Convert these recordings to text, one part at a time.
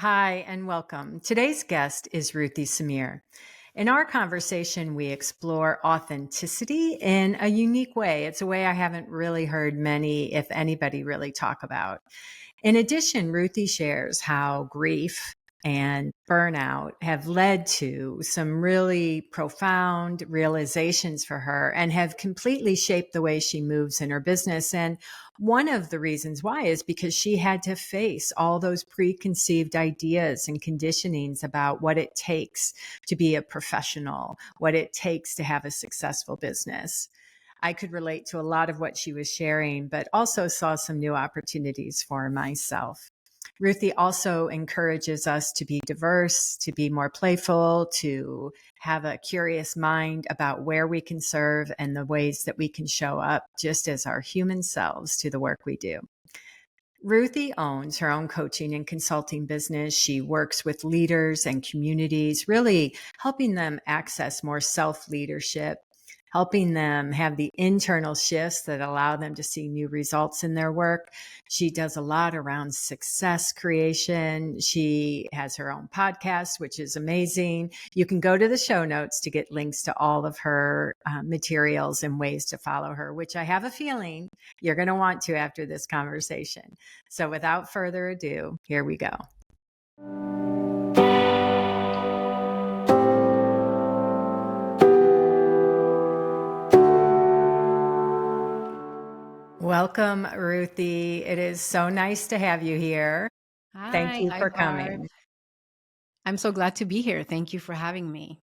Hi, and welcome. Today's guest is Ruthie Zerai. In our conversation, we explore authenticity in a unique way. It's a way I haven't really heard many, if anybody, really talk about. In addition, Ruthie shares how grief and burnout have led to some really profound realizations for her and have completely shaped the way she moves in her business. And one of the reasons why is because she had to face all those preconceived ideas and conditionings about what it takes to be a professional, what it takes to have a successful business. I could relate to a lot of what she was sharing, but also saw some new opportunities for myself. Ruthie also encourages us to be diverse, to be more playful, to have a curious mind about where we can serve and the ways that we can show up just as our human selves to the work we do. Ruthie owns her own coaching and consulting business. She works with leaders and communities, really helping them access more self-leadership, helping them have the internal shifts that allow them to see new results in their work. She does a lot around success creation. She has her own podcast, which is amazing. You can go to the show notes to get links to all of her materials and ways to follow her, which I have a feeling you're going to want to after this conversation. So without further ado, here we go. Welcome, Ruthie. It is so nice to have you here. Thank you Hi, for Barb. coming. I'm so glad to be here. Thank you for having me.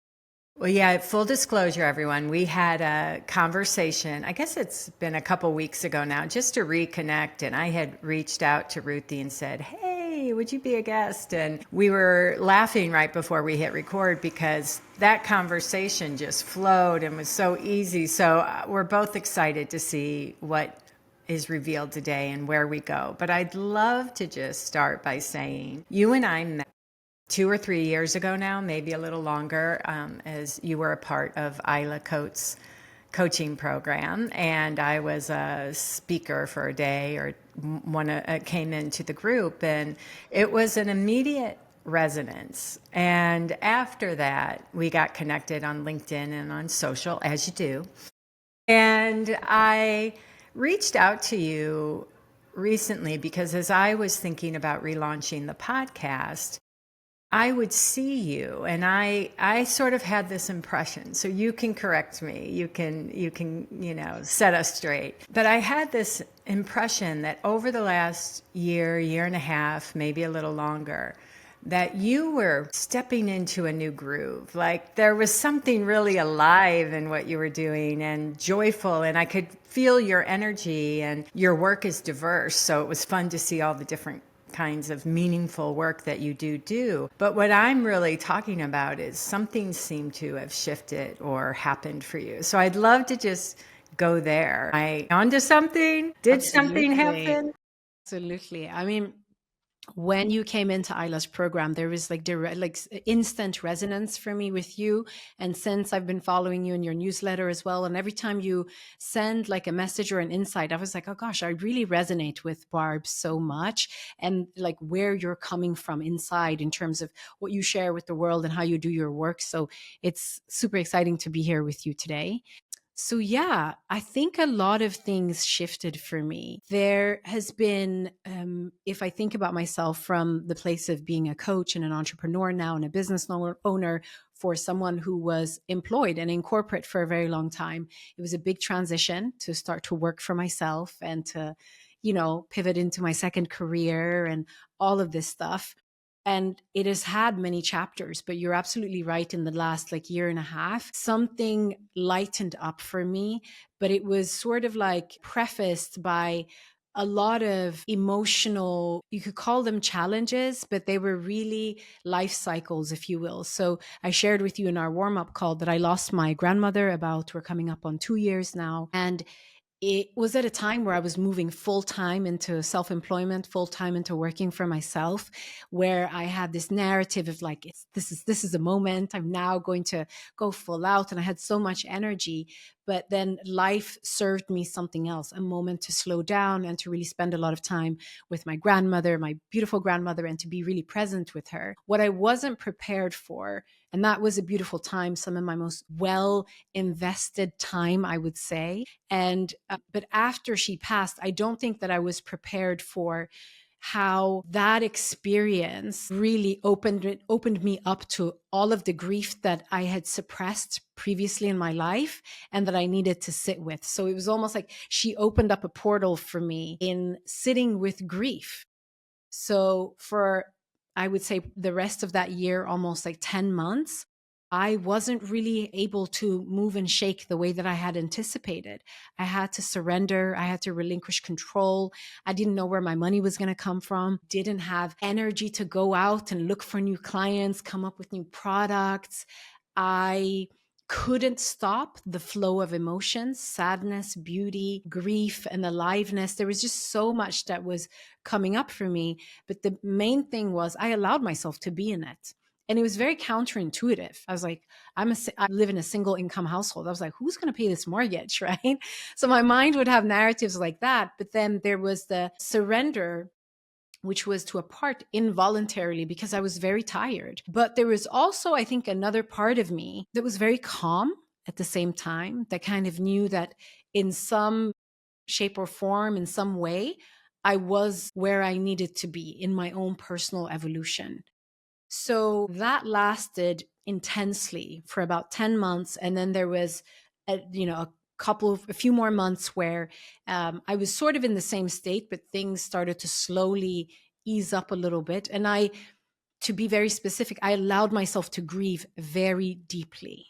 Well, yeah, full disclosure, everyone, we had a conversation. I guess it's been a couple weeks ago now, just to reconnect. And I had reached out to Ruthie and said, hey, would you be a guest? And we were laughing right before we hit record because that conversation just flowed and was so easy. So we're both excited to see what is revealed today and where we go. But I'd love to just start by saying you and I met 2 or 3 years ago now, maybe a little longer, as you were a part of Isla Coates' coaching program. And I was a speaker for a day or came into the group, and it was an immediate resonance. And after that, we got connected on LinkedIn and on social, as you do. And I reached out to you recently because as I was thinking about relaunching the podcast, I would see you and I sort of had this impression. So you can correct me. You can, set us straight. But I had this impression that over the last year and a half, maybe a little longer, that you were stepping into a new groove. Like there was something really alive in what you were doing and joyful, and I could feel your energy, and your work is diverse. So it was fun to see all the different kinds of meaningful work that you do. But what I'm really talking about is something seemed to have shifted or happened for you. So I'd love to just go there. I onto something? Did something Absolutely. happen? Absolutely. I mean, when you came into Isla's program, there was like direct, instant resonance for me with you. And since I've been following you in your newsletter as well, and every time you send like a message or an insight, I was like, oh gosh, I really resonate with Barb so much, and like where you're coming from inside in terms of what you share with the world and how you do your work. So it's super exciting to be here with you today. So, yeah, I think a lot of things shifted for me. There has been, if I think about myself from the place of being a coach and an entrepreneur now and a business owner for someone who was employed and in corporate for a very long time, it was a big transition to start to work for myself and to, pivot into my second career and all of this stuff. And it has had many chapters, but you're absolutely right. In the last like year and a half, something lightened up for me, but it was sort of like prefaced by a lot of emotional, you could call them challenges, but they were really life cycles, if you will. So I shared with you in our warm up call that I lost my grandmother we're coming up on 2 years now. And it was at a time where I was moving full time into self-employment, full time into working for myself, where I had this narrative of like, this is a moment. I'm now going to go full out, and I had so much energy. But then life served me something else, a moment to slow down and to really spend a lot of time with my grandmother, my beautiful grandmother, and to be really present with her. What I wasn't prepared for, and that was a beautiful time, some of my most well invested time, I would say. And but after she passed, I don't think that I was prepared for how that experience really opened me up to all of the grief that I had suppressed previously in my life and that I needed to sit with. So it was almost like she opened up a portal for me in sitting with grief. So for, I would say, the rest of that year, almost like 10 months, I wasn't really able to move and shake the way that I had anticipated. I had to surrender. I had to relinquish control. I didn't know where my money was going to come from. Didn't have energy to go out and look for new clients, come up with new products. I couldn't stop the flow of emotions, sadness, beauty, grief, and aliveness. There was just so much that was coming up for me. But the main thing was I allowed myself to be in it. And it was very counterintuitive. I was like, I live in a single income household. I was like, who's going to pay this mortgage, right? So my mind would have narratives like that. But then there was the surrender, which was to a part involuntarily because I was very tired. But there was also, I think, another part of me that was very calm at the same time, that kind of knew that in some shape or form, in some way, I was where I needed to be in my own personal evolution. So that lasted intensely for about 10 months. And then there was, a few more months where I was sort of in the same state, but things started to slowly ease up a little bit. And to be very specific, I allowed myself to grieve very deeply.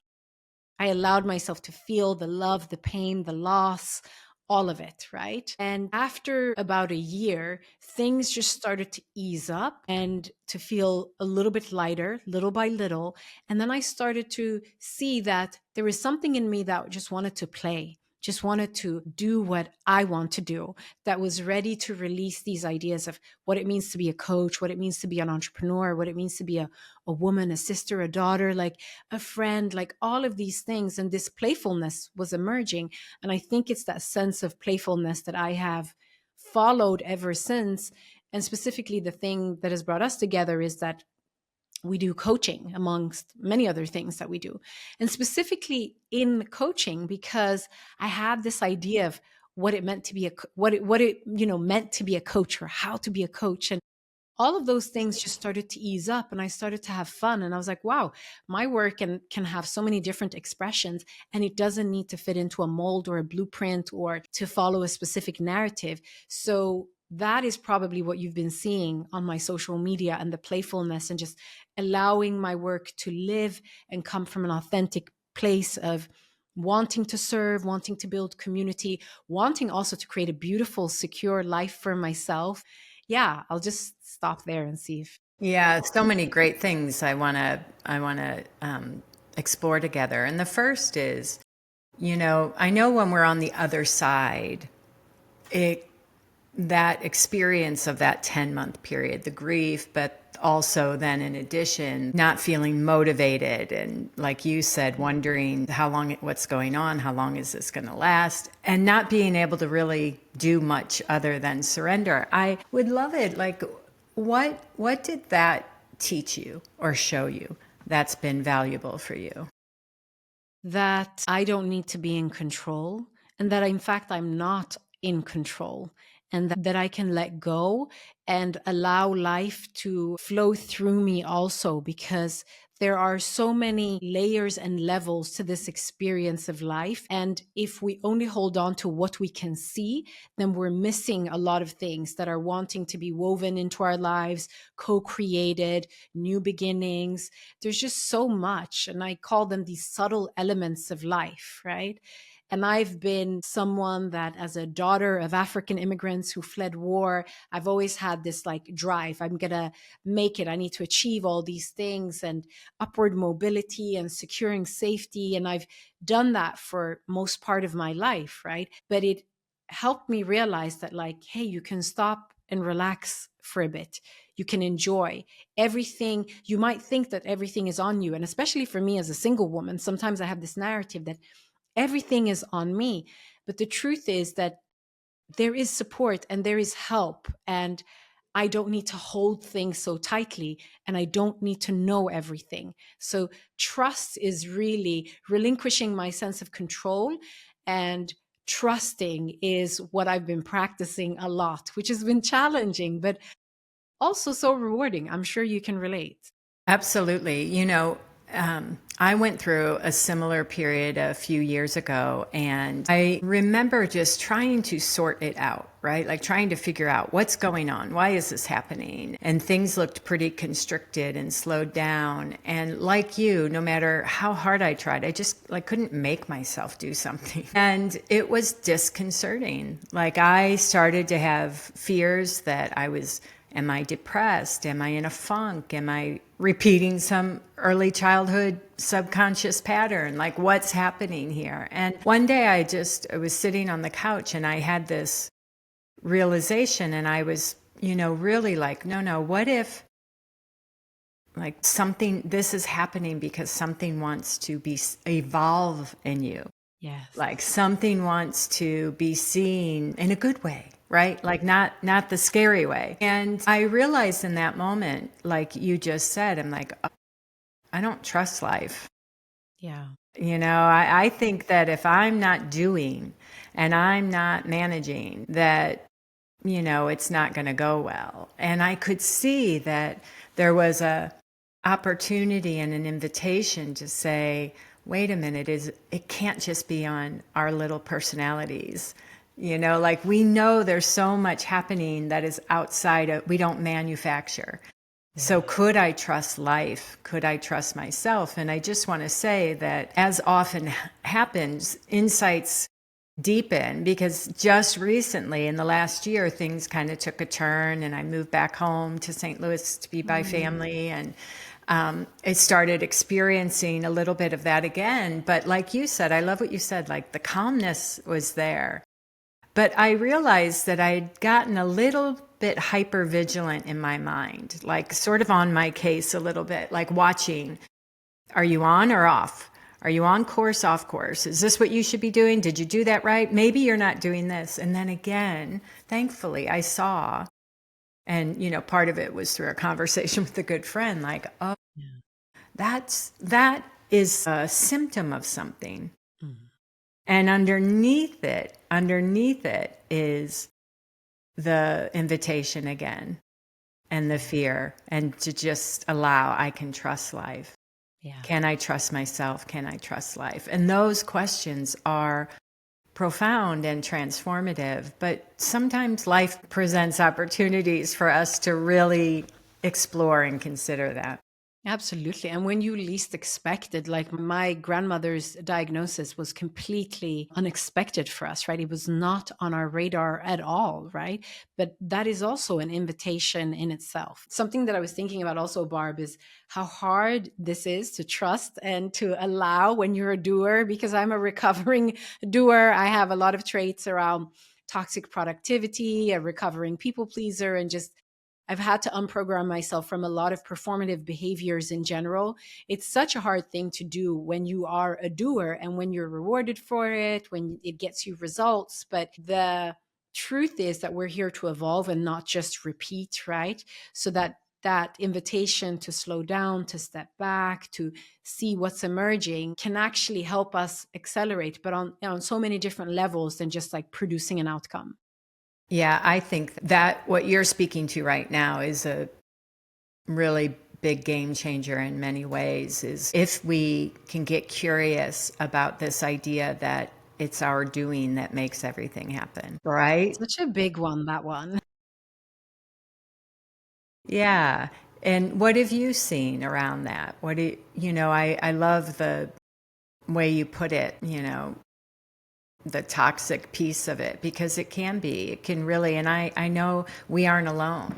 I allowed myself to feel the love, the pain, the loss, all of it, right? And after about a year, things just started to ease up and to feel a little bit lighter, little by little. And then I started to see that there was something in me that just wanted to play, just wanted to do what I want to do, that was ready to release these ideas of what it means to be a coach, what it means to be an entrepreneur, what it means to be a woman, a sister, a daughter, like a friend, like all of these things. And this playfulness was emerging. And I think it's that sense of playfulness that I have followed ever since. And specifically, the thing that has brought us together is that we do coaching amongst many other things that we do. And specifically in coaching, because I had this idea of what it meant to be meant to be a coach, or how to be a coach. And all of those things just started to ease up, and I started to have fun. And I was like, wow, my work can have so many different expressions, and it doesn't need to fit into a mold or a blueprint or to follow a specific narrative. So that is probably what you've been seeing on my social media, and the playfulness, and just allowing my work to live and come from an authentic place of wanting to serve, wanting to build community, wanting also to create a beautiful, secure life for myself. Yeah, I'll just stop there and see if. Yeah, so many great things I want to explore together. And the first is, I know when we're on the other side, it that experience of that 10-month period, the grief, but also then in addition, not feeling motivated. And like you said, wondering what's going on, how long is this going to last, and not being able to really do much other than surrender. I would love it. Like, what did that teach you or show you that's been valuable for you? That I don't need to be in control, and that in fact I'm not in control, and that I can let go and allow life to flow through me also, because there are so many layers and levels to this experience of life. And if we only hold on to what we can see, then we're missing a lot of things that are wanting to be woven into our lives, co-created, new beginnings. There's just so much. And I call them these subtle elements of life, right? And I've been someone that, as a daughter of African immigrants who fled war, I've always had this like drive. I'm going to make it. I need to achieve all these things, and upward mobility and securing safety. And I've done that for most part of my life, right? But it helped me realize that, like, hey, you can stop and relax for a bit. You can enjoy everything. You might think that everything is on you. And especially for me as a single woman, sometimes I have this narrative that everything is on me. But the truth is that there is support and there is help. And I don't need to hold things so tightly, and I don't need to know everything. So trust is really relinquishing my sense of control, and trusting is what I've been practicing a lot, which has been challenging, but also so rewarding. I'm sure you can relate. Absolutely. I went through a similar period a few years ago, and I remember just trying to sort it out, right? Like trying to figure out what's going on. Why is this happening? And things looked pretty constricted and slowed down. And like you, no matter how hard I tried, I just like couldn't make myself do something. And it was disconcerting. Like I started to have fears that am I depressed? Am I in a funk? Am I repeating some early childhood subconscious pattern? Like, what's happening here? And one day I was sitting on the couch and I had this realization, and I was, really like, no, what if like this is happening because something wants to evolve in you? Yes. Like something wants to be seen in a good way, right? Like not the scary way. And I realized in that moment, like you just said, I'm like, oh, I don't trust life. Yeah. I think that if I'm not doing and I'm not managing, that, it's not going to go well. And I could see that there was a opportunity and an invitation to say, wait a minute, it can't just be on our little personalities. Like we know there's so much happening that is outside of, we don't manufacture. Yeah. So could I trust life? Could I trust myself? And I just want to say that as often happens, insights deepen, because just recently in the last year, things kind of took a turn and I moved back home to St. Louis to be by family, and I started experiencing a little bit of that again. But like you said, I love what you said, like the calmness was there. But I realized that I'd gotten a little bit hyper vigilant in my mind, like sort of on my case a little bit, like watching, are you on or off? Are you on course, off course? Is this what you should be doing? Did you do that right? Maybe you're not doing this. And then again, thankfully, I saw, and part of it was through a conversation with a good friend, like, oh, that is a symptom of something. Mm-hmm. And underneath it is the invitation again, and the fear, and to just allow, I can trust life. Yeah. Can I trust myself? Can I trust life? And those questions are profound and transformative, but sometimes life presents opportunities for us to really explore and consider that. Absolutely. And when you least expect it, like my grandmother's diagnosis was completely unexpected for us, right? It was not on our radar at all, right? But that is also an invitation in itself. Something that I was thinking about also, Barb, is how hard this is to trust and to allow when you're a doer, because I'm a recovering doer. I have a lot of traits around toxic productivity, a recovering people pleaser, and just I've had to unprogram myself from a lot of performative behaviors in general. It's such a hard thing to do when you are a doer and when you're rewarded for it, when it gets you results. But the truth is that we're here to evolve and not just repeat, right? So that invitation to slow down, to step back, to see what's emerging can actually help us accelerate, but on so many different levels than just like producing an outcome. Yeah, I think that what you're speaking to right now is a really big game changer in many ways, is if we can get curious about this idea that it's our doing that makes everything happen, right? Such a big one, that one. Yeah. And what have you seen around that? I love the way you put it, the toxic piece of it, because it can really, and I know we aren't alone.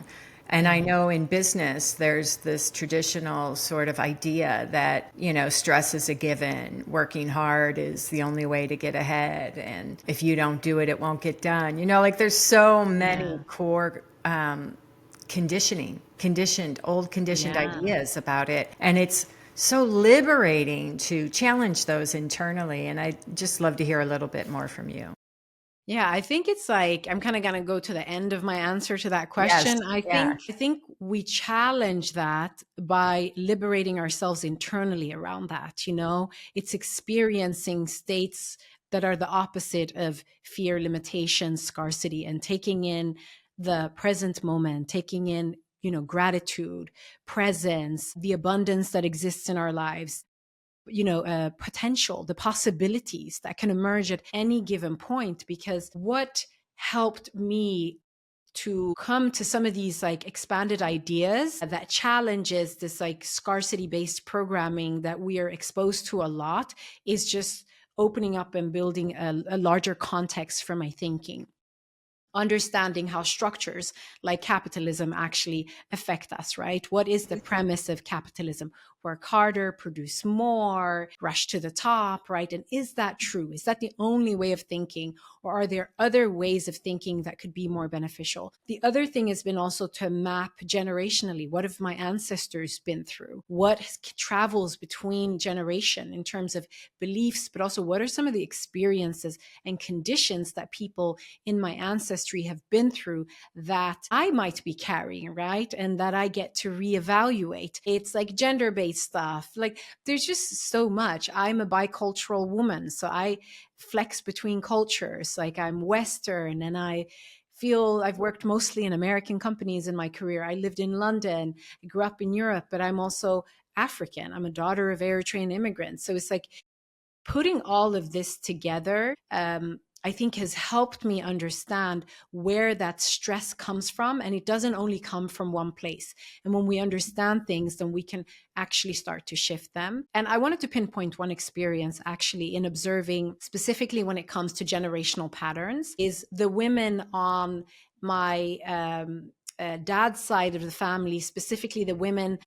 And I know in business, there's this traditional sort of idea that, stress is a given. Working hard is the only way to get ahead. And if you don't do it, it won't get done. Like there's so many core old conditioned ideas about it. And it's so liberating to challenge those internally. And I'd just love to hear a little bit more from you. Yeah, I think it's like I'm kind of going to go to the end of my answer to that Yes. question. I think we challenge that by liberating ourselves internally around that, It's experiencing states that are the opposite of fear, limitation, scarcity, and taking in the present moment, taking in gratitude, presence, the abundance that exists in our lives, potential, the possibilities that can emerge at any given point. Because what helped me to come to some of these like expanded ideas that challenges this like scarcity based programming that we are exposed to a lot is just opening up and building a larger context for my thinking, understanding how structures like capitalism actually affect us, right? What is the premise of capitalism? Work harder, produce more, rush to the top, right? And is that true? Is that the only way of thinking? Or are there other ways of thinking that could be more beneficial? The other thing has been also to map generationally. What have my ancestors been through? What travels between generation in terms of beliefs, but also what are some of the experiences and conditions that people in my ancestry have been through that I might be carrying, right? And that I get to reevaluate. It's like gender-based stuff. Like there's just so much. I'm a bicultural woman, so I flex between cultures. Like I'm Western and I feel I've worked mostly in American companies in my career. I lived in London, I grew up in Europe, but I'm also African. I'm a daughter of Eritrean immigrants. So it's like putting all of this together, I think has helped me understand where that stress comes from. And it doesn't only come from one place. And when we understand things, then we can actually start to shift them. And I wanted to pinpoint one experience actually in observing specifically when it comes to generational patterns is the women on my dad's side of the family, specifically the women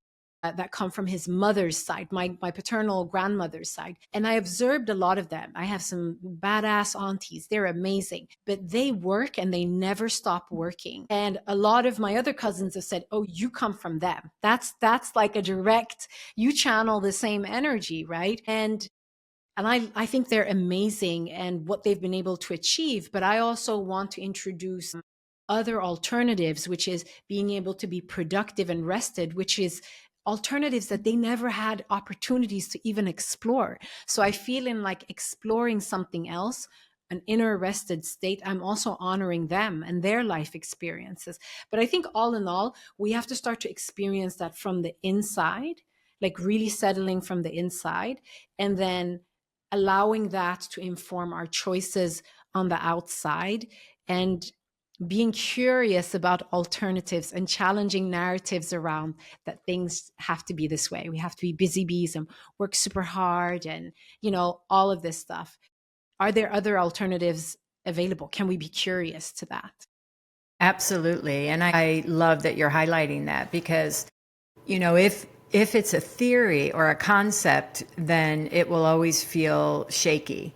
that come from his mother's side, my paternal grandmother's side. And I observed a lot of them. I have some badass aunties. They're amazing, but they work and they never stop working. And a lot of my other cousins have said, oh, you come from them. That's like a direct, you channel the same energy, right? And I think they're amazing and what they've been able to achieve. But I also want to introduce other alternatives, which is being able to be productive and rested, which is alternatives that they never had opportunities to even explore. So I feel in like exploring something else, an inner rested state, I'm also honoring them and their life experiences. But I think all in all, we have to start to experience that from the inside, like really settling from the inside, and then allowing that to inform our choices on the outside, and being curious about alternatives and challenging narratives around that things have to be this way. We have to be busy bees and work super hard and, all of this stuff. Are there other alternatives available? Can we be curious to that? Absolutely. And I love that you're highlighting that because, if it's a theory or a concept, then it will always feel shaky.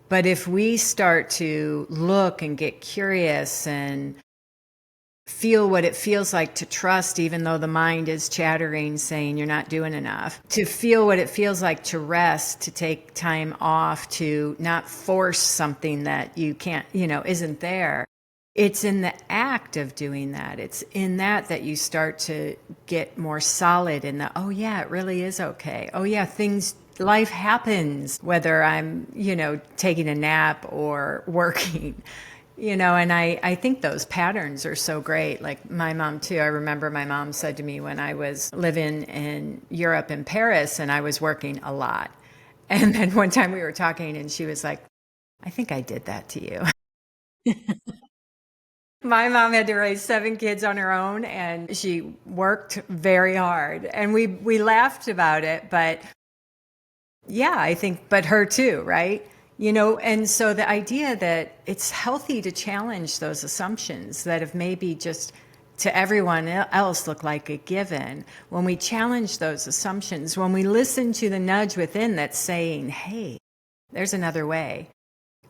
But if we start to look and get curious and feel what it feels like to trust, even though the mind is chattering, saying you're not doing enough, to feel what it feels like to rest, to take time off, to not force something that you can't, isn't there. It's in the act of doing that. It's in that you start to get more solid in the, oh yeah, it really is okay. Oh yeah, life happens, whether I'm, taking a nap or working, and I think those patterns are so great. Like my mom too. I remember my mom said to me when I was living in Europe in Paris and I was working a lot. And then one time we were talking and she was like, I think I did that to you. My mom had to raise 7 kids on her own and she worked very hard. And we laughed about it, but yeah, I think, but her too, right? And so the idea that it's healthy to challenge those assumptions that have maybe just to everyone else look like a given, when we challenge those assumptions, when we listen to the nudge within that's saying, hey, there's another way,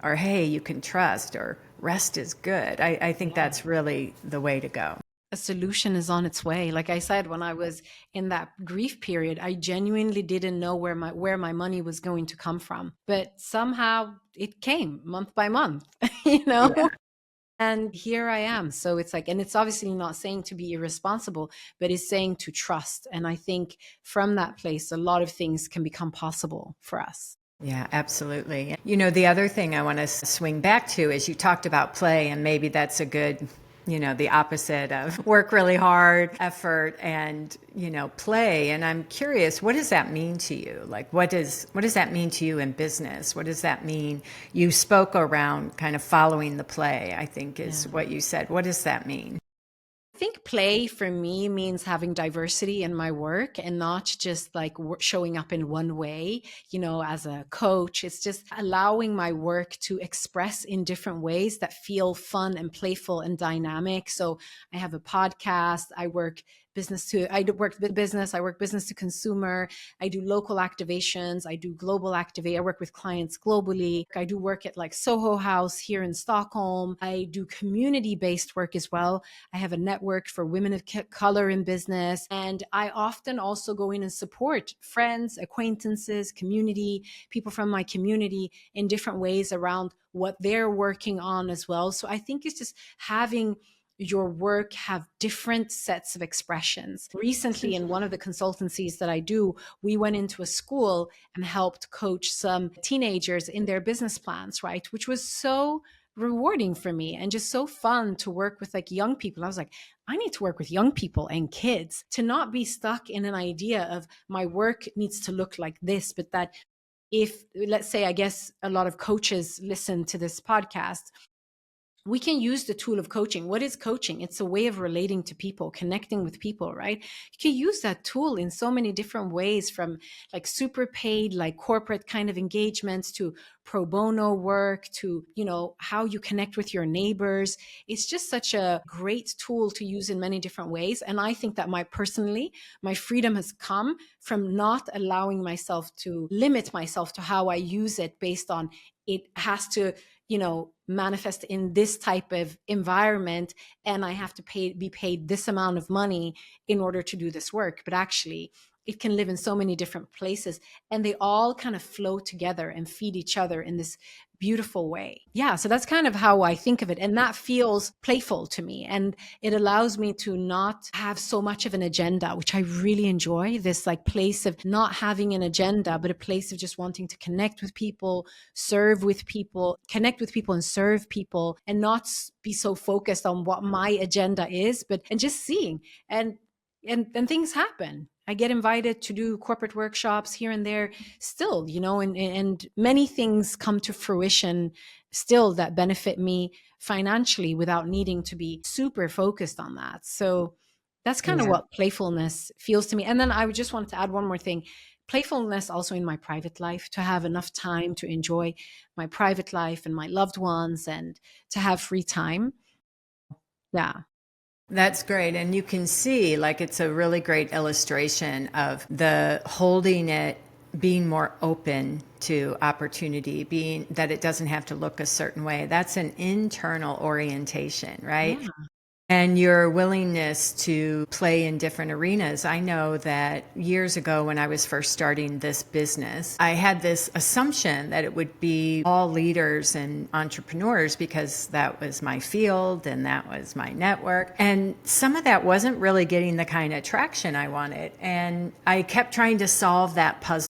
or hey, you can trust, or rest is good. I think that's really the way to go. A solution is on its way. Like I said, when I was in that grief period, I genuinely didn't know where my money was going to come from. But somehow it came month by month, you know? Yeah. And here I am. So it's like, and it's obviously not saying to be irresponsible, but it's saying to trust. And I think from that place, a lot of things can become possible for us. Yeah, absolutely. The other thing I want to swing back to is you talked about play, and maybe that's a good, the opposite of work really hard, effort, and, play. And I'm curious, what does that mean to you? Like, what does that mean to you in business? What does that mean? You spoke around kind of following the play, I think is what you said. What does that mean? I think play for me means having diversity in my work and not just like showing up in one way, as a coach. It's just allowing my work to express in different ways that feel fun and playful and dynamic. So I have a podcast. I work business to consumer. I do local activations. I do global activate. I work with clients globally. I do work at like Soho House here in Stockholm. I do community-based work as well. I have a network for women of color in business. And I often also go in and support friends, acquaintances, community, people from my community in different ways around what they're working on as well. So I think it's just having your work have different sets of expressions. Recently, in one of the consultancies that I do, we went into a school and helped coach some teenagers in their business plans, right? Which was so rewarding for me and just so fun to work with like young people. I was like, I need to work with young people and kids, to not be stuck in an idea of my work needs to look like this, but that if, let's say, I guess a lot of coaches listen to this podcast, we can use the tool of coaching. What is coaching? It's a way of relating to people, connecting with people, right? You can use that tool in so many different ways, from like super paid, like corporate kind of engagements, to pro bono work, to, how you connect with your neighbors. It's just such a great tool to use in many different ways. And I think that my freedom has come from not allowing myself to limit myself to how I use it based on it has to, manifest in this type of environment, and I have to be paid this amount of money in order to do this work. But actually, it can live in so many different places, and they all kind of flow together and feed each other in this beautiful way. Yeah, so that's kind of how I think of it. And that feels playful to me. And it allows me to not have so much of an agenda, which I really enjoy. This like place of not having an agenda, but a place of just wanting to connect with people, serve with people, connect with people and serve people, and not be so focused on what my agenda is, and just seeing and things happen. I get invited to do corporate workshops here and there still, and many things come to fruition still that benefit me financially without needing to be super focused on that. So that's kind of what playfulness feels to me. And then I would just want to add one more thing. Playfulness also in my private life, to have enough time to enjoy my private life and my loved ones and to have free time. Yeah. That's great. And you can see, like, it's a really great illustration of the holding it, being more open to opportunity, being that it doesn't have to look a certain way. That's an internal orientation, right? Yeah. And your willingness to play in different arenas. I know that years ago when I was first starting this business, I had this assumption that it would be all leaders and entrepreneurs because that was my field and that was my network. And some of that wasn't really getting the kind of traction I wanted. And I kept trying to solve that puzzle.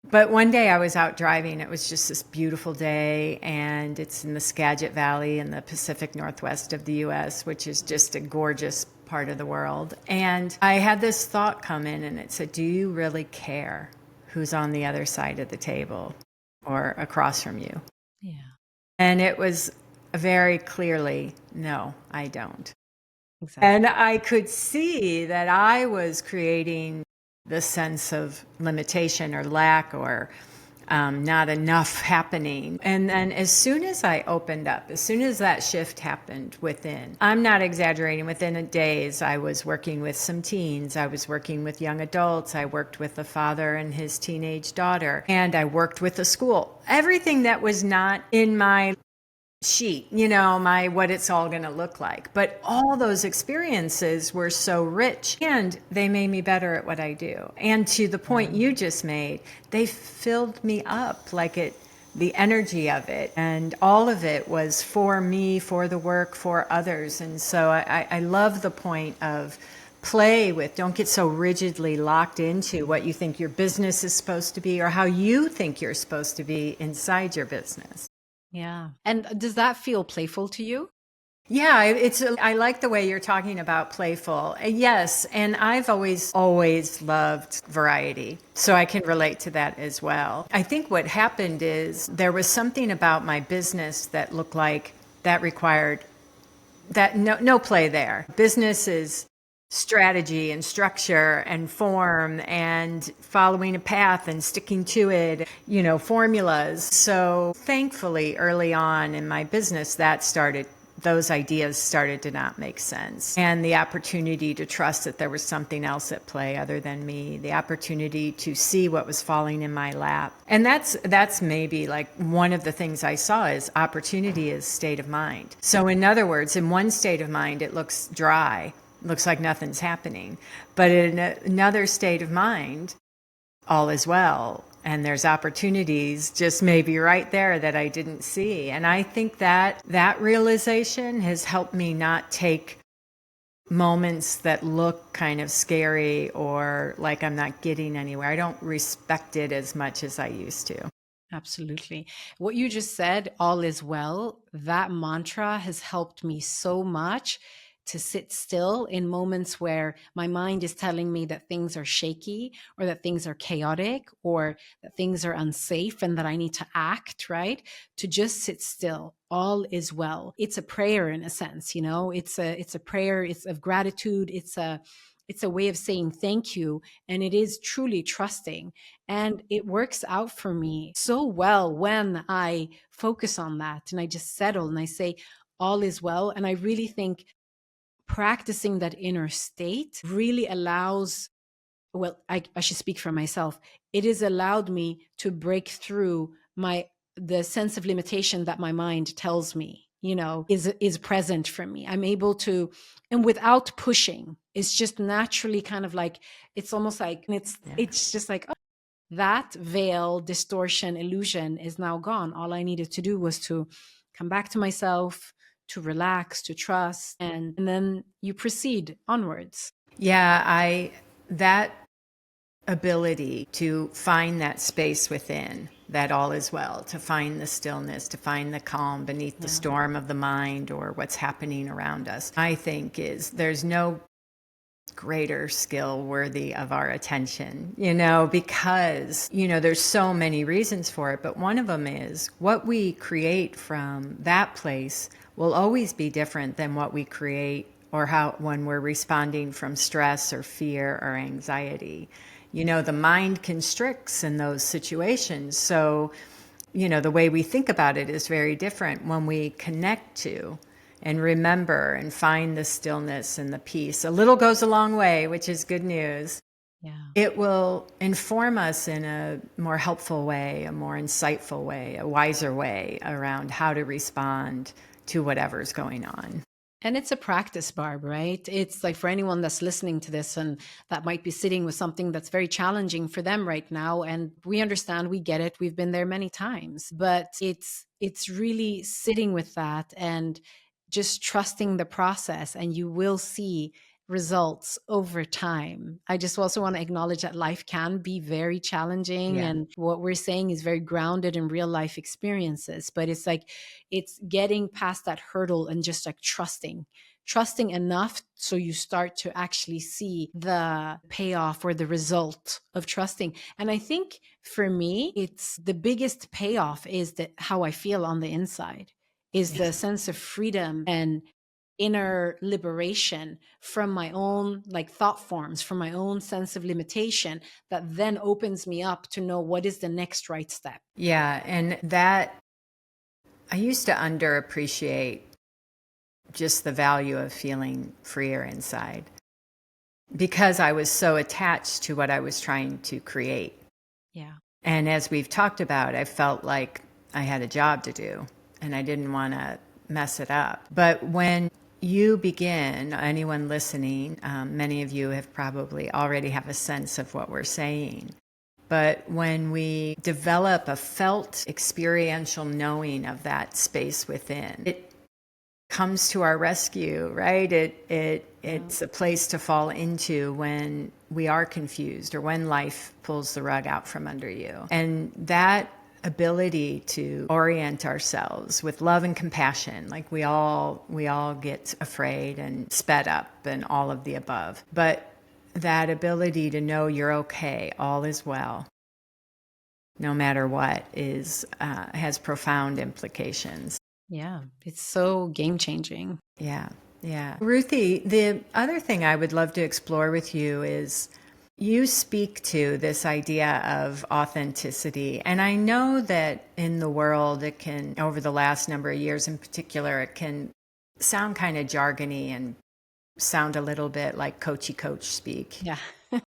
But one day I was out driving. It was just this beautiful day, and it's in the Skagit Valley in the Pacific Northwest of the U.S., which is just a gorgeous part of the world. And I had this thought come in, and it said, do you really care who's on the other side of the table or across from you? Yeah. And it was very clearly, no, I don't. Exactly. And I could see that I was creating the sense of limitation or lack or not enough happening. And then as soon as I opened up, as soon as that shift happened within, I'm not exaggerating, within days, I was working with some teens, I was working with young adults, I worked with a father and his teenage daughter, and I worked with a school. Everything that was not in my sheet, my what it's all going to look like. But all those experiences were so rich, and they made me better at what I do. And to the point you just made, they filled me up, the energy of it, and all of it was for me, for the work, for others. And so I love the point of play with, don't get so rigidly locked into what you think your business is supposed to be or how you think you're supposed to be inside your business. Yeah. And does that feel playful to you? Yeah, I like the way you're talking about playful. Yes, and I've always loved variety. So I can relate to that as well. I think what happened is there was something about my business that looked like that required that no play there. Business is strategy and structure and form and following a path and sticking to it, formulas. So thankfully early on in my business, those ideas started to not make sense. And the opportunity to trust that there was something else at play other than me, the opportunity to see what was falling in my lap. And that's maybe like one of the things I saw is opportunity is state of mind. So in other words, in one state of mind, it looks dry, looks like nothing's happening. But in another state of mind, all is well. And there's opportunities just maybe right there that I didn't see. And I think that realization has helped me not take moments that look kind of scary or like I'm not getting anywhere. I don't respect it as much as I used to. Absolutely. What you just said, all is well, that mantra has helped me so much to sit still in moments where my mind is telling me that things are shaky or that things are chaotic or that things are unsafe and that I need to act, right? To just sit still. All is well. It's a prayer in a sense, it's a prayer. It's of gratitude. It's a way of saying thank you. And it is truly trusting. And it works out for me so well when I focus on that and I just settle and I say, all is well. And I really think practicing that inner state really allows, well, I should speak for myself. It has allowed me to break through the sense of limitation that my mind tells me, is present for me. I'm able to, and without pushing, it's just naturally kind of like, it's almost like, it's just like, oh, that veil, distortion, illusion is now gone. All I needed to do was to come back to myself, to relax, to trust, and then you proceed onwards. Yeah, that ability to find that space within, that all is well, to find the stillness, to find the calm beneath the storm of the mind or what's happening around us, I think there's no greater skill worthy of our attention, because, there's so many reasons for it. But one of them is what we create from that place will always be different than what we create or when we're responding from stress or fear or anxiety. The mind constricts in those situations. So, the way we think about it is very different when we connect to and remember and find the stillness and the peace. A little goes a long way, which is good news. Yeah. It will inform us in a more helpful way, a more insightful way, a wiser way around how to respond to whatever's going on. And it's a practice, Barb, right? It's like for anyone that's listening to this and that might be sitting with something that's very challenging for them right now. And we understand, we get it. We've been there many times, but it's really sitting with that and just trusting the process, and you will see results over time. I just also want to acknowledge that life can be very challenging, and what we're saying is very grounded in real life experiences, but it's like it's getting past that hurdle and just like trusting enough so you start to actually see the payoff or the result of trusting. And I think for me, it's the biggest payoff is that how I feel on the inside is the sense of freedom and inner liberation from my own like thought forms, from my own sense of limitation, that then opens me up to know what is the next right step. Yeah. And that I used to underappreciate just the value of feeling freer inside because I was so attached to what I was trying to create. Yeah. And as we've talked about, I felt like I had a job to do and I didn't want to mess it up. But when you begin, anyone listening, many of you have probably already have a sense of what we're saying. But when we develop a felt experiential knowing of that space within, it comes to our rescue, right? It's a place to fall into when we are confused or when life pulls the rug out from under you. And that ability to orient ourselves with love and compassion, like we all get afraid and sped up and all of the above. But that ability to know you're okay, all is well, no matter what, is has profound implications. Yeah, it's so game changing. Yeah, yeah. Ruthie, the other thing I would love to explore with you is you speak to this idea of authenticity. And I know that in the world, it can, over the last number of years in particular, it can sound kind of jargony and sound a little bit like coachy coach speak. Yeah.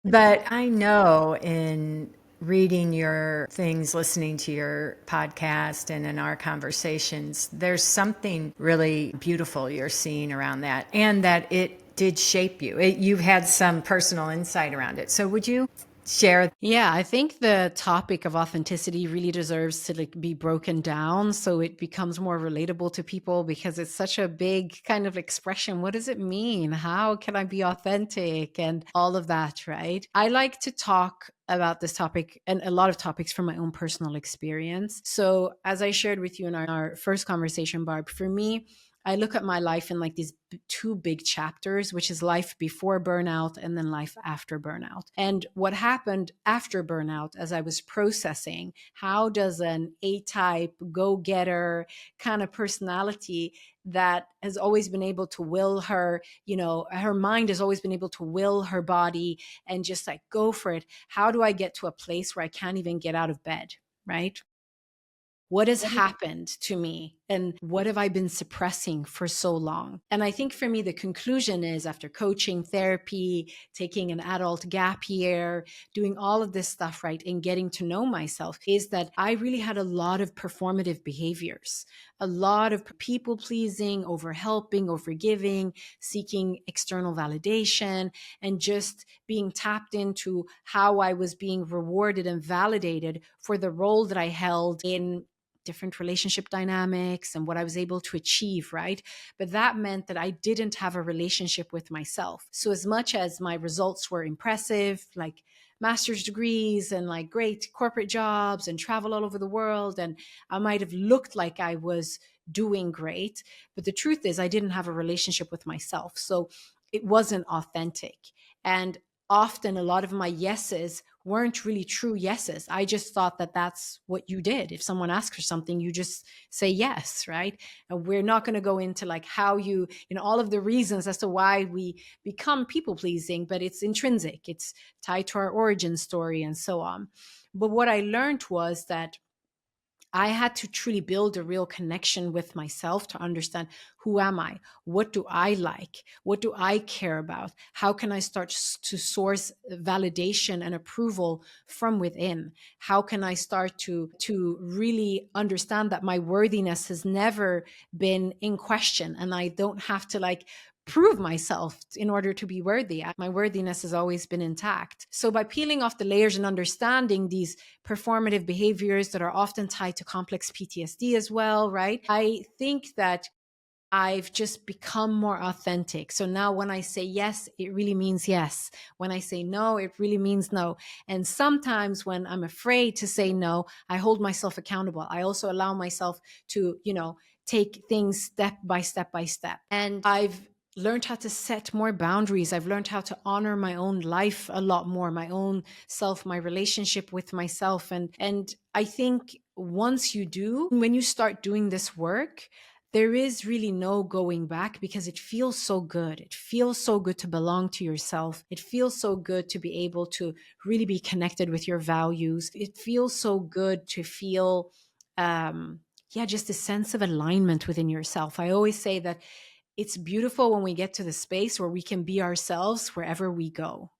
But I know in reading your things, listening to your podcast, and in our conversations, there's something really beautiful you're seeing around that, and that it did shape you. You've had some personal insight around it. So would you share? Yeah, I think the topic of authenticity really deserves to like be broken down so it becomes more relatable to people, because it's such a big kind of expression. What does it mean? How can I be authentic and all of that, right? I like to talk about this topic and a lot of topics from my own personal experience. So, as I shared with you in our first conversation, Barb, for me, I look at my life in like these two big chapters, which is life before burnout and then life after burnout. And what happened after burnout, as I was processing, how does an A-type, go-getter kind of personality that has always been able to will her, her mind has always been able to will her body and just like go for it. How do I get to a place where I can't even get out of bed, right? What has happened to me and what have I been suppressing for so long? And I think for me, the conclusion is, after coaching, therapy, taking an adult gap year, doing all of this stuff, right, and getting to know myself, is that I really had a lot of performative behaviors, a lot of people pleasing, over helping, over giving, seeking external validation, and just being tapped into how I was being rewarded and validated for the role that I held in different relationship dynamics and what I was able to achieve, right? But that meant that I didn't have a relationship with myself. So as much as my results were impressive, like master's degrees and like great corporate jobs and travel all over the world, and I might have looked like I was doing great, but the truth is I didn't have a relationship with myself. So it wasn't authentic. And often a lot of my yeses weren't really true yeses. I just thought that that's what you did. If someone asks for something, you just say yes, right? And we're not going to go into like how all of the reasons as to why we become people pleasing, but it's intrinsic. It's tied to our origin story and so on. But what I learned was that I had to truly build a real connection with myself to understand, who am I? What do I like? What do I care about? How can I start to source validation and approval from within? How can I start to really understand that my worthiness has never been in question, and I don't have to like prove myself in order to be worthy. My worthiness has always been intact. So by peeling off the layers and understanding these performative behaviors that are often tied to complex PTSD as well, right? I think that I've just become more authentic. So now when I say yes, it really means yes. When I say no, it really means no. And sometimes when I'm afraid to say no, I hold myself accountable. I also allow myself to, take things step by step by step. And I've learned how to set more boundaries. I've learned how to honor my own life a lot more, my own self, my relationship with myself. And I think once you do, when you start doing this work, there is really no going back, because it feels so good. It feels so good to belong to yourself. It feels so good to be able to really be connected with your values. It feels so good to feel, just a sense of alignment within yourself. I always say that it's beautiful when we get to the space where we can be ourselves wherever we go,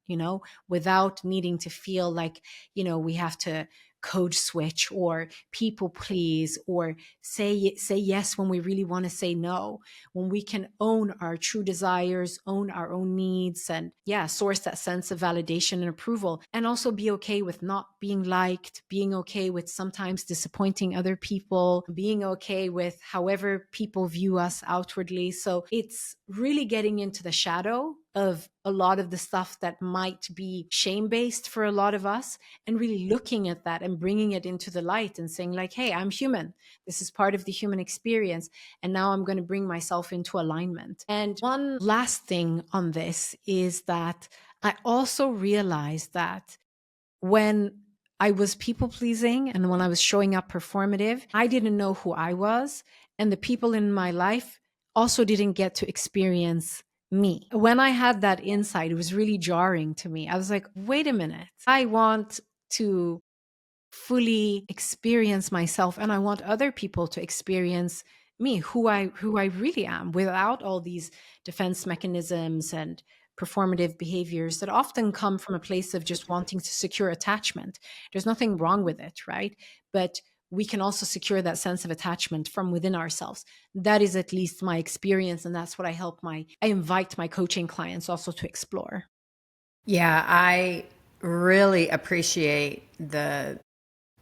without needing to feel like, we have to code switch or people please or say yes when we really want to say no, when we can own our true desires, own our own needs, and source that sense of validation and approval, and also be okay with not being liked, being okay with sometimes disappointing other people, being okay with however people view us outwardly. So it's really getting into the shadow of a lot of the stuff that might be shame-based for a lot of us, and really looking at that and bringing it into the light and saying like, hey, I'm human. This is part of the human experience. And now I'm going to bring myself into alignment. And one last thing on this is that I also realized that when I was people pleasing and when I was showing up performative, I didn't know who I was. And the people in my life also didn't get to experience me. When I had that insight, it was really jarring to me. I was like, wait a minute, I want to fully experience myself, and I want other people to experience me, who I really am, without all these defense mechanisms and performative behaviors that often come from a place of just wanting to secure attachment. There's nothing wrong with it, right? But we can also secure that sense of attachment from within ourselves. That is at least my experience, and that's what I invite my coaching clients also to explore. Yeah, I really appreciate the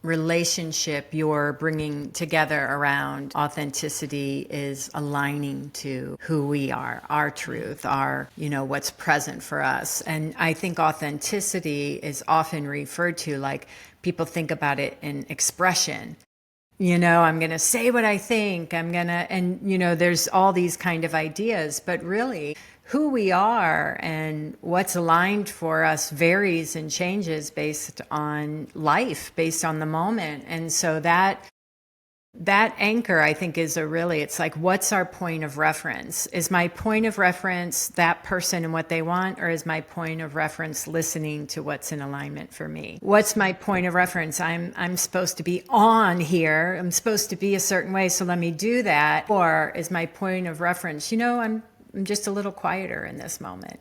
relationship you're bringing together around authenticity is aligning to who we are, our truth, our, what's present for us. And I think authenticity is often referred to, like, people think about it in expression. I'm going to say what I think. There's all these kind of ideas, but really who we are and what's aligned for us varies and changes based on life, based on the moment. And so that anchor, I think, it's like, what's our point of reference? Is my point of reference that person and what they want, or is my point of reference listening to what's in alignment for me? What's my point of reference? I'm supposed to be on here. I'm supposed to be a certain way, so let me do that. Or is my point of reference, I'm just a little quieter in this moment?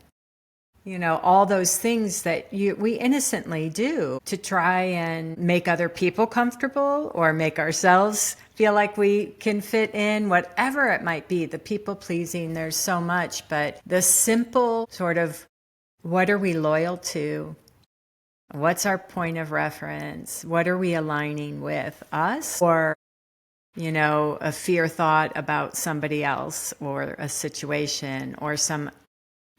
All those things that we innocently do to try and make other people comfortable or make ourselves feel like we can fit in, whatever it might be. The people pleasing, there's so much, but the simple sort of, what are we loyal to? What's our point of reference? What are we aligning with, us or, a fear thought about somebody else or a situation or some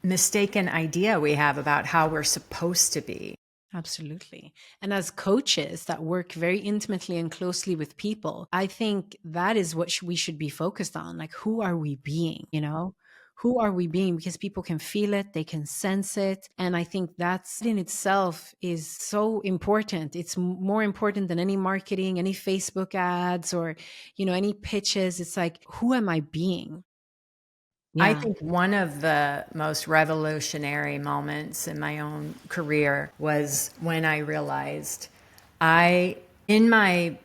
mistaken idea we have about how we're supposed to be. Absolutely. And as coaches that work very intimately and closely with people, I think that is what we should be focused on. Like, who are we being? Who are we being? Because people can feel it, they can sense it. And I think that's in itself is so important. It's more important than any marketing, any Facebook ads, or, any pitches. It's like, who am I being? Yeah. I think one of the most revolutionary moments in my own career was when I realized in my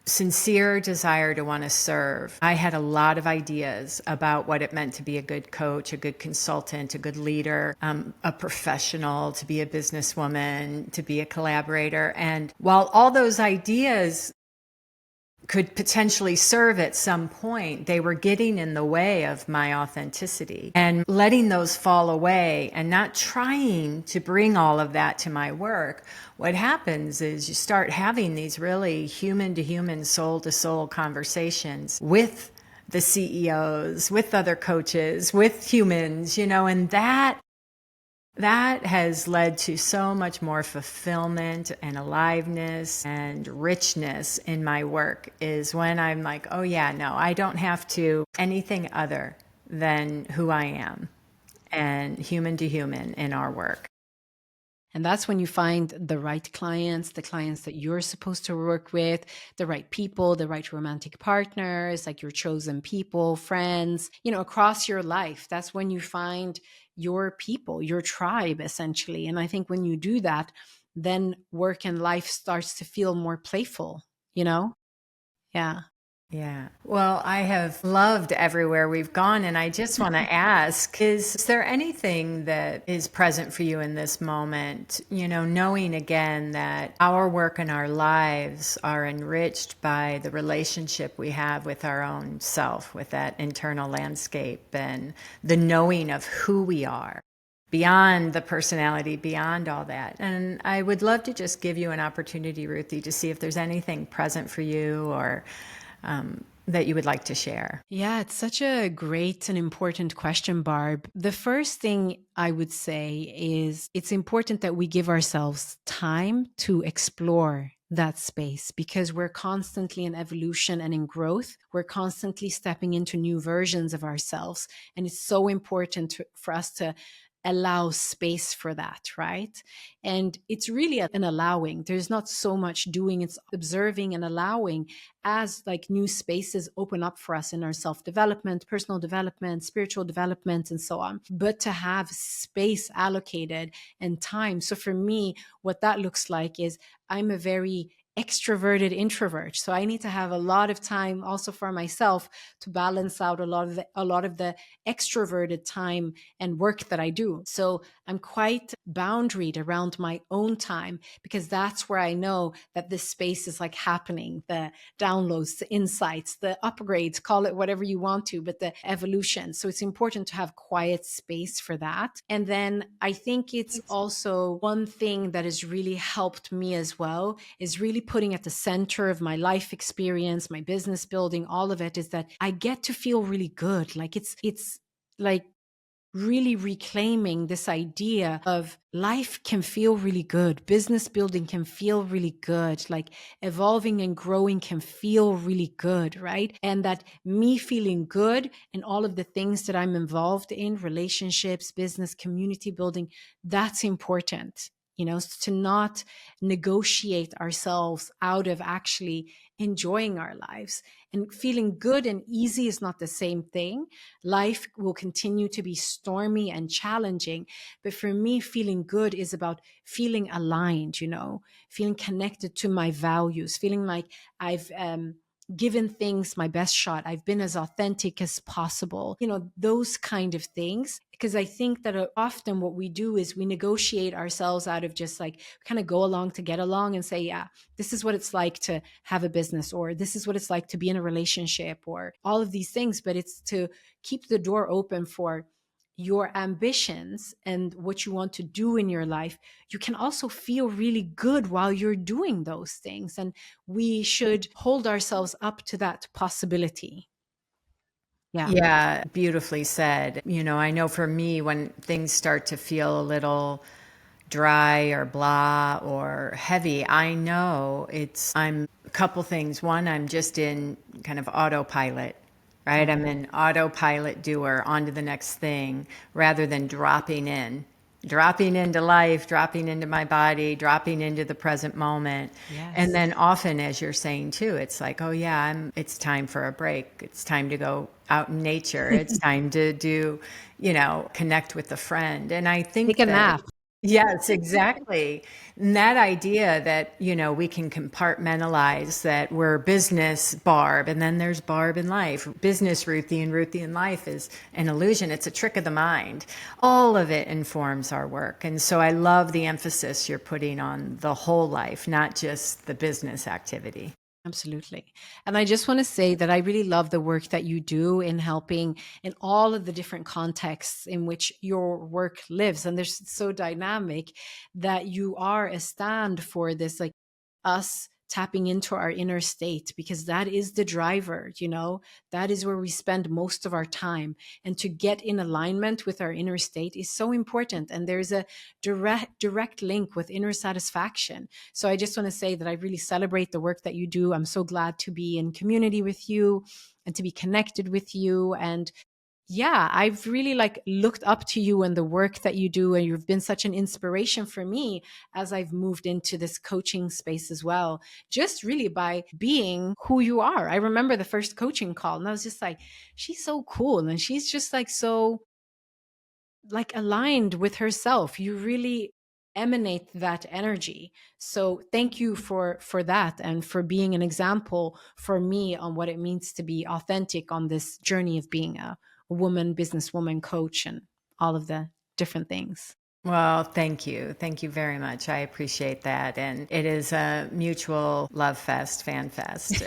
sincere desire to want to serve, I had a lot of ideas about what it meant to be a good coach, a good consultant, a good leader, a professional, to be a businesswoman, to be a collaborator. And while all those ideas could potentially serve at some point, they were getting in the way of my authenticity, and letting those fall away and not trying to bring all of that to my work. What happens is you start having these really human to human, soul to soul conversations with the CEOs, with other coaches, with humans, and that has led to so much more fulfillment and aliveness and richness in my work, is when I'm like, oh yeah, no, I don't have to anything other than who I am and human to human in our work. And that's when you find the right clients, the clients that you're supposed to work with, the right people, the right romantic partners, like your chosen people, friends, across your life. That's when you find your people, your tribe, essentially. And I think when you do that, then work and life starts to feel more playful, you know? Yeah. Yeah. Well, I have loved everywhere we've gone. And I just want to ask, is there anything that is present for you in this moment? Knowing again that our work and our lives are enriched by the relationship we have with our own self, with that internal landscape and the knowing of who we are, beyond the personality, beyond all that. And I would love to just give you an opportunity, Ruthie, to see if there's anything present for you or that you would like to share. Yeah, it's such a great and important question, Barb. The first thing I would say is it's important that we give ourselves time to explore that space because we're constantly in evolution and in growth. We're constantly stepping into new versions of ourselves. And it's so important for us to allow space for that, right? And it's really an allowing. There's not so much doing, it's observing and allowing as like new spaces open up for us in our self-development, personal development, spiritual development, and so on. But to have space allocated and time. So for me, what that looks like is I'm a very extroverted introvert. So I need to have a lot of time also for myself to balance out a lot of the extroverted time and work that I do. So I'm quite boundaried around my own time because that's where I know that this space is like happening, the downloads, the insights, the upgrades, call it whatever you want to, but the evolution. So it's important to have quiet space for that. And then I think it's also one thing that has really helped me as well is really putting at the center of my life experience, my business building, all of it is that I get to feel really good. Like it's like really reclaiming this idea of life can feel really good. Business building can feel really good. Like evolving and growing can feel really good, right? And that me feeling good and all of the things that I'm involved in, relationships, business, community building, that's important. To not negotiate ourselves out of actually enjoying our lives. And feeling good and easy is not the same thing. Life will continue to be stormy and challenging. But for me, feeling good is about feeling aligned, feeling connected to my values, feeling like I've given things my best shot. I've been as authentic as possible, those kind of things. Because I think that often what we do is we negotiate ourselves out of just like kind of go along to get along and say, yeah, this is what it's like to have a business, or this is what it's like to be in a relationship, or all of these things. But it's to keep the door open for your ambitions and what you want to do in your life. You can also feel really good while you're doing those things. And we should hold ourselves up to that possibility. Yeah. Yeah, beautifully said. I know for me, when things start to feel a little dry or blah or heavy, I know I'm a couple things. One, I'm just in kind of autopilot, right? I'm in autopilot doer, on to the next thing, rather than dropping into life, dropping into my body, dropping into the present moment. Yes. And then often, as you're saying too, it's like, oh yeah, it's time for a break. It's time to go out in nature. It's time to do, connect with a friend. And I think Take a nap. yes, exactly. And that idea that, we can compartmentalize that we're business Barb and then there's Barb in life. Business Ruthie and Ruthie in life is an illusion. It's a trick of the mind. All of it informs our work. And so I love the emphasis you're putting on the whole life, not just the business activity. Absolutely. And I just want to say that I really love the work that you do in helping in all of the different contexts in which your work lives. And they're so dynamic that you are a stand for this, like us tapping into our inner state, because that is the driver, that is where we spend most of our time. And to get in alignment with our inner state is so important. And there's a direct link with inner satisfaction. So I just want to say that I really celebrate the work that you do. I'm so glad to be in community with you and to be connected with you. And Yeah, I've really like looked up to you and the work that you do, and you've been such an inspiration for me as I've moved into this coaching space as well, just really by being who you are. I remember the first coaching call and I was just like, she's so cool, and she's just like so like aligned with herself. You really emanate that energy. So thank you for that, and for being an example for me on what it means to be authentic on this journey of being a woman businesswoman coach and all of the different things. Well, thank you. Thank you very much. I appreciate that. And it is a mutual love fest, fan fest.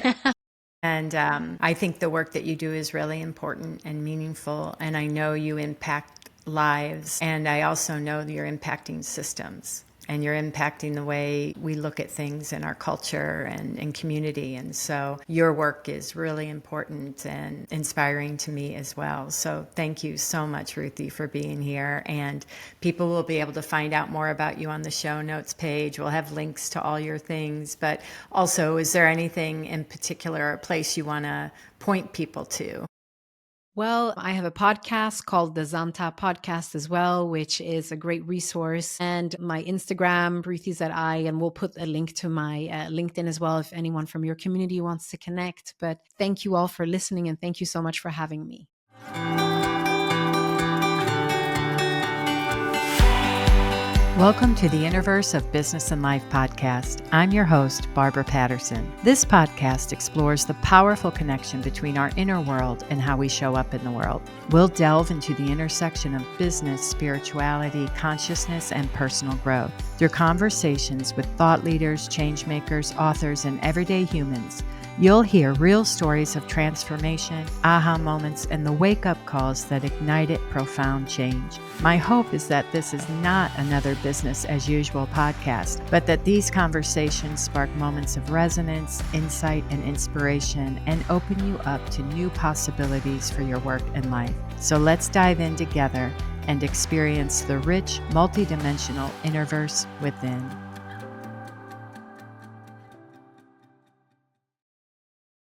And I think the work that you do is really important and meaningful. And I know you impact lives. And I also know that you're impacting systems. And you're impacting the way we look at things in our culture and community. And so your work is really important and inspiring to me as well. So thank you so much, Ruthie, for being here. And people will be able to find out more about you on the show notes page. We'll have links to all your things. But also, is there anything in particular, a place you want to point people to? Well, I have a podcast called the Zanta Podcast as well, which is a great resource. And my Instagram, Ruthie Zerai, and we'll put a link to my LinkedIn as well if anyone from your community wants to connect. But thank you all for listening, and thank you so much for having me. Welcome to the Interverse of Business and Life podcast. I'm your host, Barbara Patterson. This podcast explores the powerful connection between our inner world and how we show up in the world. We'll delve into the intersection of business, spirituality, consciousness, and personal growth. Through conversations with thought leaders, change makers, authors, and everyday humans, you'll hear real stories of transformation, aha moments, and the wake-up calls that ignited profound change. My hope is that this is not another business as usual podcast, but that these conversations spark moments of resonance, insight, and inspiration, and open you up to new possibilities for your work and life. So let's dive in together and experience the rich, multidimensional interverse within.